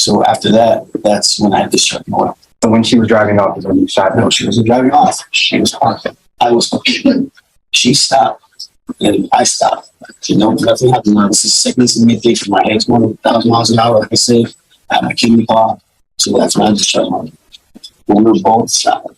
So after that, that's when I discharged my wife. So when she was driving off is when you shot her? No, she wasn't driving off. She was parked. I was parked. She stopped, and I stopped. You know, nothing happened. This is sickness in me. My head's going 1,000 miles an hour. Like I said, I have my kidney pop. So that's when I discharged my wife. We were both stopped.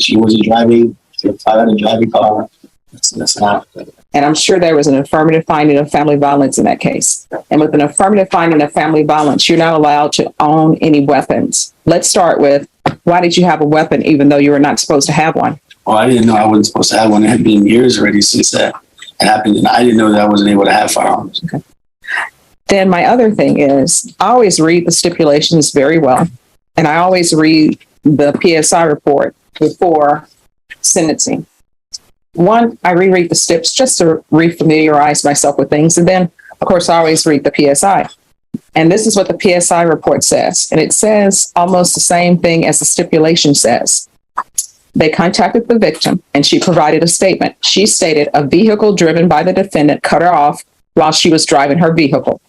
She wasn't driving. If I had a driving car, that's not. And I'm sure there was an affirmative finding of family violence in that case. And with an affirmative finding of family violence, you're not allowed to own any weapons. Let's start with, why did you have a weapon even though you were not supposed to have one? Well, I didn't know I wasn't supposed to have one. It had been years already since that happened, and I didn't know that I wasn't able to have firearms. Okay. Then my other thing is, I always read the stipulations very well, and I always read the PSI report before sentencing. One, I reread the stips just to refamiliarize myself with things. And then, of course, I always read the PSI. And this is what the PSI report says. And it says almost the same thing as the stipulation says. They contacted the victim and she provided a statement. She stated a vehicle driven by the defendant cut her off while she was driving her vehicle.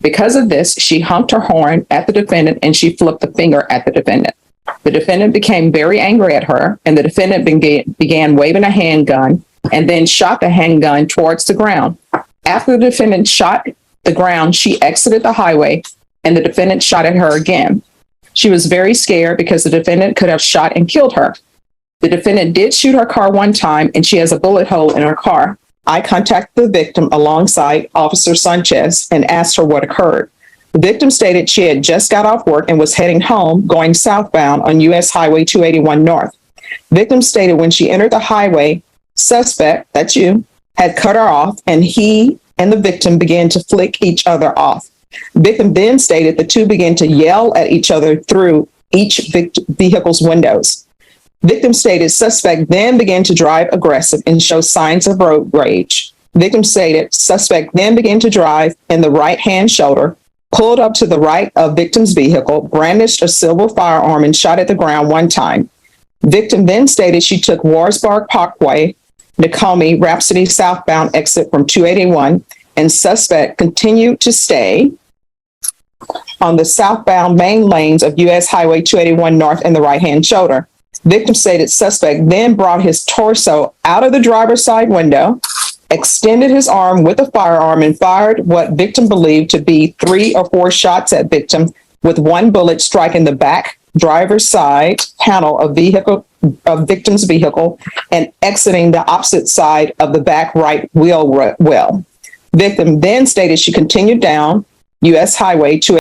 Because of this, she honked her horn at the defendant and she flipped the finger at the defendant. The defendant became very angry at her, and the defendant began waving a handgun and then shot the handgun towards the ground. After the defendant shot the ground, she exited the highway, and the defendant shot at her again. She was very scared because the defendant could have shot and killed her. The defendant did shoot her car one time, and she has a bullet hole in her car. I contacted the victim alongside Officer Sanchez and asked her what occurred. The victim stated she had just got off work and was heading home, going southbound on U.S. Highway 281 North. Victim stated when she entered the highway, suspect, that's you, had cut her off, and he and the victim began to flick each other off. Victim then stated the two began to yell at each other through each vehicle's windows. Victim stated suspect then began to drive aggressive and show signs of road rage. Victim stated suspect then began to drive in the right-hand shoulder, pulled up to the right of victim's vehicle, brandished a silver firearm, and shot at the ground one time. Victim then stated she took Warsburg Parkway, Nakomi, Rhapsody southbound exit from 281, and suspect continued to stay on the southbound main lanes of U.S. Highway 281 North in the right-hand shoulder. Victim stated suspect then brought his torso out of the driver's side window, extended his arm with a firearm, and fired what victim believed to be 3 or 4 shots at victim, with one bullet striking the back driver's side panel of victim's vehicle and exiting the opposite side of the back right wheel well. Victim then stated she continued down U.S. Highway 281